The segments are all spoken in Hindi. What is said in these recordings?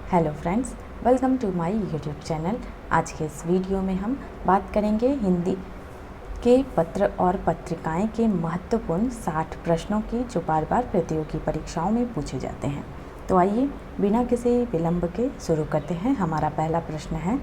Hello friends, welcome to my YouTube channel. आज के इस वीडियो में हम बात करेंगे हिंदी के पत्र और पत्रिकाएं के महत्वपूर्ण 60 प्रश्नों की जो बार बार प्रतियोगी परीक्षाओं में पूछे जाते हैं। तो आइए बिना किसी विलंब के शुरू करते हैं। हमारा पहला प्रश्न है,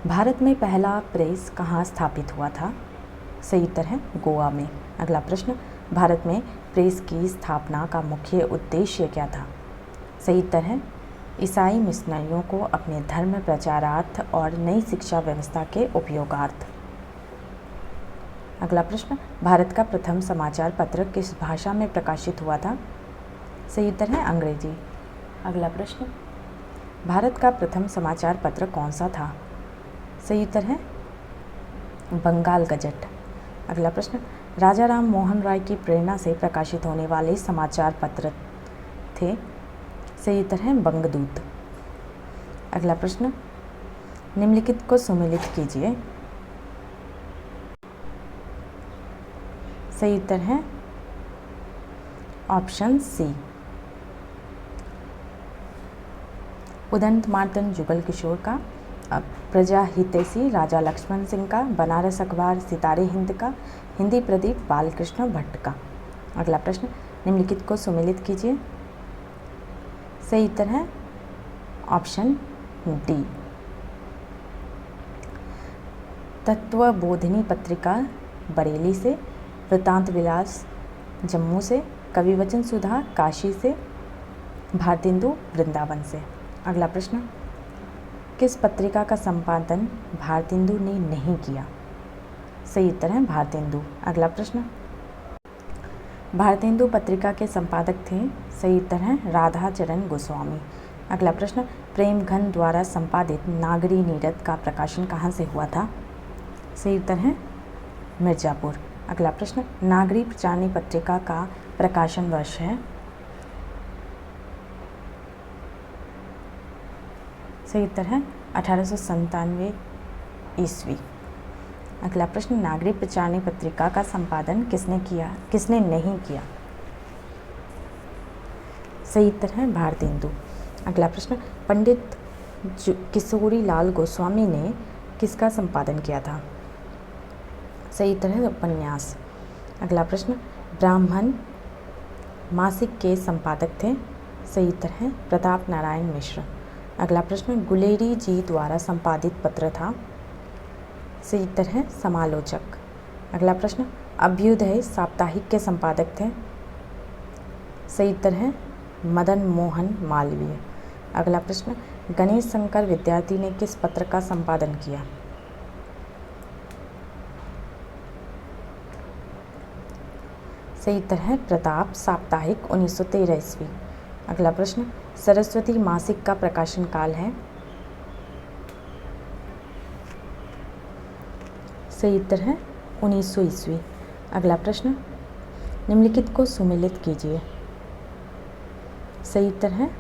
भारत में पहला प्रेस कहाँ स्थापित हुआ था? सही उत्तर है गोवा में। अगला प्रश्न, भारत में प्रेस की स्थापना का मुख्य उद्देश्य क्या था? सही उत्तर है ईसाई मिशनरियों को अपने धर्म प्रचारार्थ और नई शिक्षा व्यवस्था के उपयोगार्थ। अगला प्रश्न, भारत का प्रथम समाचार पत्र किस भाषा में प्रकाशित हुआ था? सही उत्तर है अंग्रेजी। अगला प्रश्न, भारत का प्रथम समाचार पत्र कौन सा था? सही उत्तर है बंगाल गजट। अगला प्रश्न, राजा राम मोहन राय की प्रेरणा से प्रकाशित होने वाले समाचार पत्र थे? सही उत्तर है बंगदूत। अगला प्रश्न, निम्नलिखित को सुमेलित कीजिए। सही उत्तर है ऑप्शन सी। उदंत मार्तंड जुगल किशोर का, प्रजा हितैषी राजा लक्ष्मण सिंह का, बनारस अखबार सितारे हिंद का, हिंदी प्रदीप बालकृष्ण भट्ट का। अगला प्रश्न, निम्नलिखित को सुमेलित कीजिए। सही उत्तर है ऑप्शन डी। तत्वबोधिनी पत्रिका बरेली से, वृत्तांत विलास जम्मू से, कविवचन सुधा काशी से, भारतेंदु वृंदावन से। अगला प्रश्न, किस पत्रिका का संपादन भारतेंदु ने नहीं किया? सही उत्तर है भारतेंदु। अगला प्रश्न, भारतेंदु पत्रिका के संपादक थे? सही उत्तर है राधा चरण गोस्वामी। अगला प्रश्न, प्रेमघन द्वारा संपादित नागरी नीरद का प्रकाशन कहाँ से हुआ था? सही उत्तर है मिर्ज़ापुर। अगला प्रश्न, नागरी प्रचारणी पत्रिका का प्रकाशन वर्ष है? सही उत्तर है 1897 ईस्वी। अगला प्रश्न, नागरिक प्रचारणी पत्रिका का संपादन किसने किया, किसने नहीं किया? सही उत्तर है भारतेंदु। अगला प्रश्न, पंडित किशोरी लाल गोस्वामी ने किसका संपादन किया था? सही उत्तर है उपन्यास। अगला प्रश्न, ब्राह्मण मासिक के संपादक थे? सही उत्तर है प्रताप नारायण मिश्र। अगला प्रश्न, गुलेरी जी द्वारा संपादित पत्र था? सही उत्तर है समालोचक। अगला प्रश्न, अभ्युदय साप्ताहिक के संपादक थे? सही उत्तर है मदन मोहन मालवीय। अगला प्रश्न, गणेश शंकर विद्यार्थी ने किस पत्र का संपादन किया? सही उत्तर है प्रताप साप्ताहिक 1913 ईस्वी। अगला प्रश्न, सरस्वती मासिक का प्रकाशन काल है? सही उत्तर है 1900 ईस्वी। अगला प्रश्न, निम्नलिखित को सुमेलित कीजिए। सही उत्तर है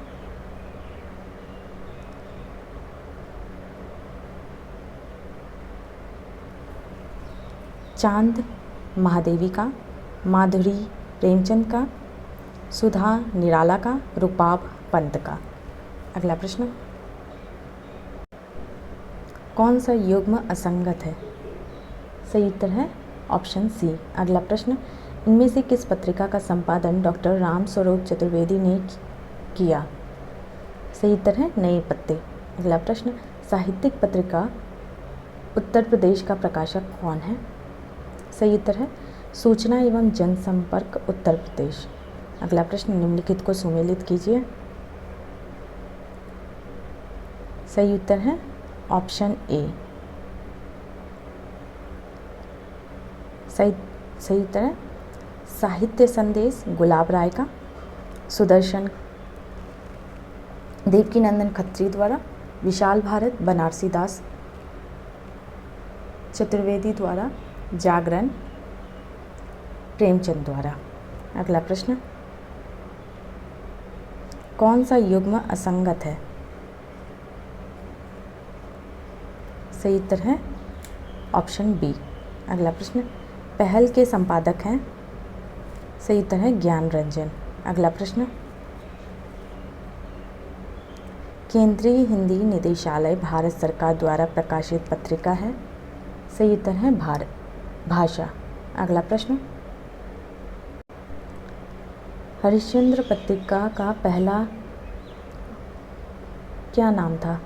चांद महादेवी का, माधुरी प्रेमचंद का, सुधा निराला का, रूपाब पंत का। अगला प्रश्न, कौन सा युग्म असंगत है? सही उत्तर है ऑप्शन सी। अगला प्रश्न, इनमें से किस पत्रिका का संपादन डॉक्टर राम स्वरूप चतुर्वेदी ने किया? सही उत्तर है नए पत्ते। अगला प्रश्न, साहित्यिक पत्रिका उत्तर प्रदेश का प्रकाशक कौन है? सही उत्तर है सूचना एवं जनसंपर्क उत्तर प्रदेश। अगला प्रश्न, निम्नलिखित को सुमेलित कीजिए। सही उत्तर है ऑप्शन ए। सही उत्तर है साहित्य संदेश गुलाब राय का, सुदर्शन देवकीनंदन खत्री द्वारा, विशाल भारत बनारसी दास चतुर्वेदी द्वारा, जागरण प्रेमचंद द्वारा। अगला प्रश्न, कौन सा युग्म असंगत है? सही उत्तर है ऑप्शन बी। अगला प्रश्न, पहल के संपादक हैं? सही उत्तर है ज्ञान रंजन। अगला प्रश्न, केंद्रीय हिंदी निदेशालय भारत सरकार द्वारा प्रकाशित पत्रिका है। सही उत्तर है भाषा। अगला प्रश्न, हरिश्चंद्र पत्रिका का पहला क्या नाम था?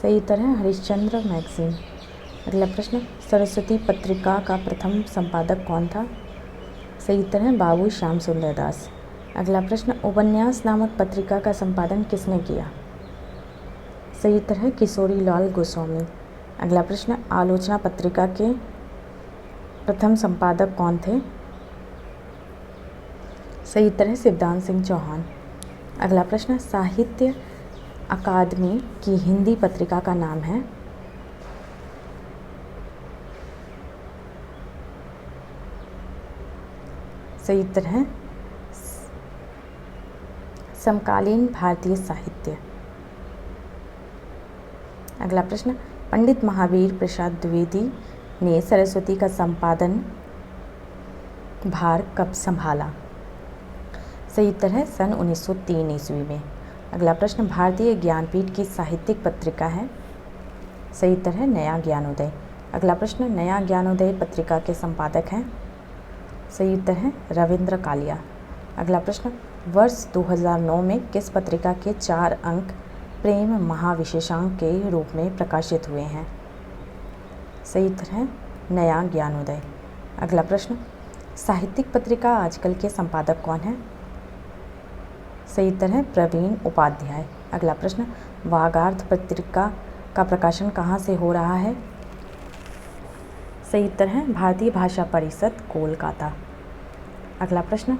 सही उत्तर है हरिश्चंद्र मैगजीन। अगला प्रश्न, सरस्वती पत्रिका का प्रथम संपादक कौन था? सही उत्तर है बाबू श्याम सुंदर दास। अगला प्रश्न, उपन्यास नामक पत्रिका का संपादन किसने किया? सही उत्तर है किशोरी लाल गोस्वामी। अगला प्रश्न, आलोचना पत्रिका के प्रथम संपादक कौन थे? सही उत्तर है शिवदान सिंह चौहान। अगला प्रश्न, साहित्य अकादमी की हिंदी पत्रिका का नाम है? सही उत्तर है समकालीन भारतीय साहित्य। अगला प्रश्न, पंडित महावीर प्रसाद द्विवेदी ने सरस्वती का संपादन भार कब संभाला? सही उत्तर है सन 1903 ईस्वी में। अगला प्रश्न, भारतीय ज्ञानपीठ की साहित्यिक पत्रिका है? सही उत्तर है नया ज्ञानोदय। अगला प्रश्न, नया ज्ञानोदय पत्रिका के संपादक हैं? सही उत्तर है रविंद्र कालिया। अगला प्रश्न, वर्ष 2009 में किस पत्रिका के 4 अंक प्रेम महाविशेषांक के रूप में प्रकाशित हुए हैं? सही उत्तर है नया ज्ञानोदय। अगला प्रश्न, साहित्यिक पत्रिका आजकल के संपादक कौन है? सही उत्तर है प्रवीण उपाध्याय। अगला प्रश्न, वागार्थ पत्रिका का प्रकाशन कहाँ से हो रहा है? सही उत्तर है भारतीय भाषा परिषद कोलकाता। अगला प्रश्न,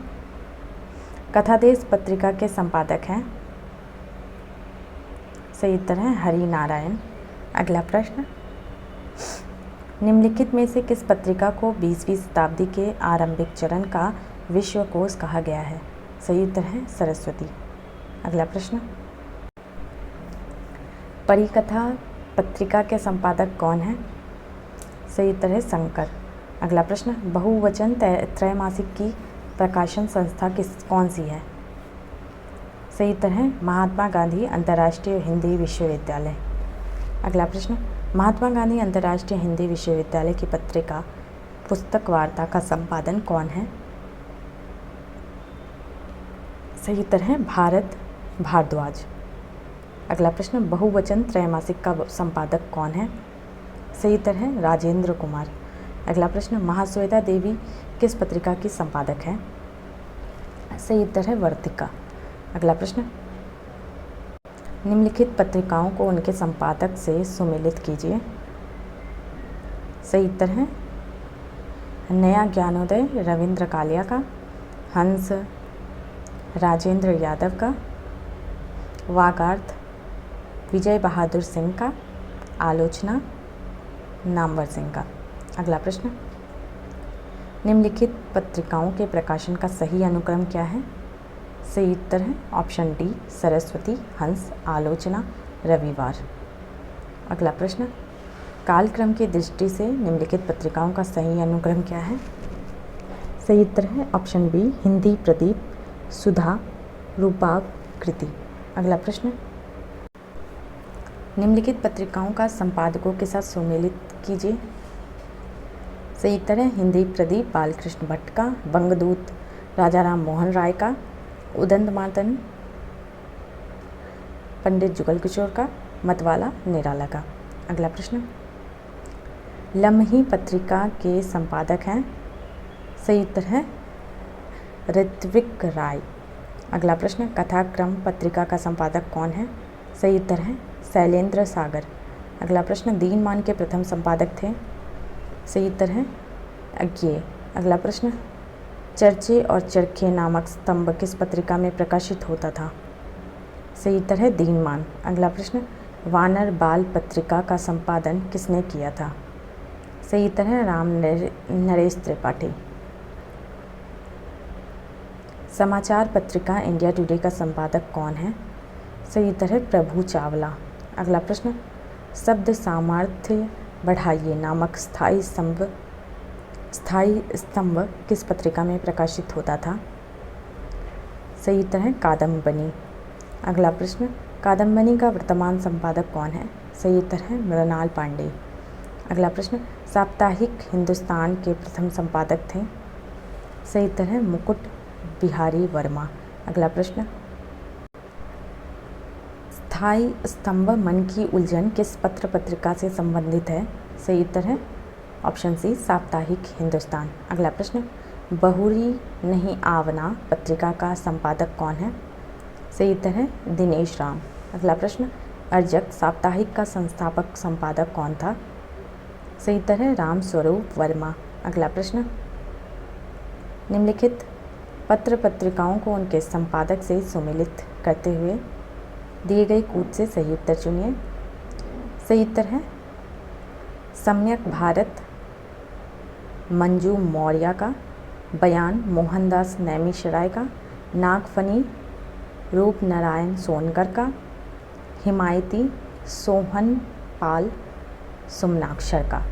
कथादेश पत्रिका के संपादक हैं? सही उत्तर है हरि नारायण। अगला प्रश्न, निम्नलिखित में से किस पत्रिका को 20वीं शताब्दी के आरंभिक चरण का विश्वकोश कहा गया है? सही उत्तर है सरस्वती। अगला प्रश्न, परिकथा पत्रिका के संपादक कौन है? सही उत्तर है शंकर। अगला प्रश्न, बहुवचन त्रैमासिक की प्रकाशन संस्था कौन सी है? सही उत्तर है महात्मा गांधी अंतर्राष्ट्रीय हिंदी विश्वविद्यालय। अगला प्रश्न, महात्मा गांधी अंतर्राष्ट्रीय हिंदी विश्वविद्यालय की पत्रिका पुस्तक वार्ता का संपादन कौन है? सही उत्तर है भारत भारद्वाज। अगला प्रश्न, बहुवचन त्रैमासिक का संपादक कौन है? सही उत्तर है राजेंद्र कुमार। अगला प्रश्न, महाश्वेता देवी किस पत्रिका की संपादक है? सही उत्तर है वर्तिका। अगला प्रश्न, निम्नलिखित पत्रिकाओं को उनके संपादक से सुमेलित कीजिए। सही उत्तर है नया ज्ञानोदय रविंद्र कालिया का, हंस राजेंद्र यादव का, वागार्थ विजय बहादुर सिंह का, आलोचना नामवर सिंह का। अगला प्रश्न, निम्नलिखित पत्रिकाओं के प्रकाशन का सही अनुक्रम क्या है? सही उत्तर है ऑप्शन डी सरस्वती, हंस, आलोचना, रविवार। अगला प्रश्न, कालक्रम की दृष्टि से निम्नलिखित पत्रिकाओं का सही अनुक्रम क्या है? सही उत्तर है ऑप्शन बी हिंदी प्रदीप, सुधा, रूपाकृति। अगला प्रश्न, निम्नलिखित पत्रिकाओं का संपादकों के साथ सुमेलित कीजिए। सही उत्तर है हिंदी प्रदीप बालकृष्ण भट्ट का, बंगदूत राजा राम मोहन राय का, उदंतमातन पंडित जुगल किशोर का, मतवाला निराला का। अगला प्रश्न, लम्ही पत्रिका के संपादक हैं? सही उत्तर है ऋत्विक राय। अगला प्रश्न, कथाक्रम पत्रिका का संपादक कौन है? सही उत्तर है शैलेंद्र सागर। अगला प्रश्न, दीनमान के प्रथम संपादक थे? सही उत्तर है अज्ञेय। अगला प्रश्न, चर्चे और चरखे नामक स्तंभ किस पत्रिका में प्रकाशित होता था? सही उत्तर है दीनमान। अगला प्रश्न, वानर बाल पत्रिका का संपादन किसने किया था? सही उत्तर है राम नरेश त्रिपाठी। समाचार पत्रिका इंडिया टुडे का संपादक कौन है? सही उत्तर है प्रभु चावला। अगला प्रश्न, शब्द सामर्थ्य बढ़ाइए नामक स्थायी स्तंभ किस पत्रिका में प्रकाशित होता था? सही उत्तर है कादम्बनी। अगला प्रश्न, कादम्बनी का वर्तमान संपादक कौन है? सही उत्तर है मृणाल पांडे। अगला प्रश्न, साप्ताहिक हिंदुस्तान के प्रथम संपादक थे? सही उत्तर है मुकुट बिहारी वर्मा। अगला प्रश्न, स्थायी स्तंभ मन की उलझन किस पत्र पत्रिका से संबंधित है? सही उत्तर है ऑप्शन सी साप्ताहिक हिंदुस्तान। अगला प्रश्न, बहुरी नहीं आवना पत्रिका का संपादक कौन है? सही उत्तर है दिनेश राम। अगला प्रश्न, अर्जक साप्ताहिक का संस्थापक संपादक कौन था? सही उत्तर है राम स्वरूप वर्मा। अगला प्रश्न, निम्नलिखित पत्र पत्रिकाओं को उनके संपादक से सुमेलित करते हुए दिए गए कूट से सही उत्तर चुनिए। सही उत्तर है सम्यक भारत मंजू मौर्य का, बयान मोहनदास नैमिषराय का, नागफनी रूप नारायण सोनकर का, हिमायती सोहन पाल सुमनाक्षर का।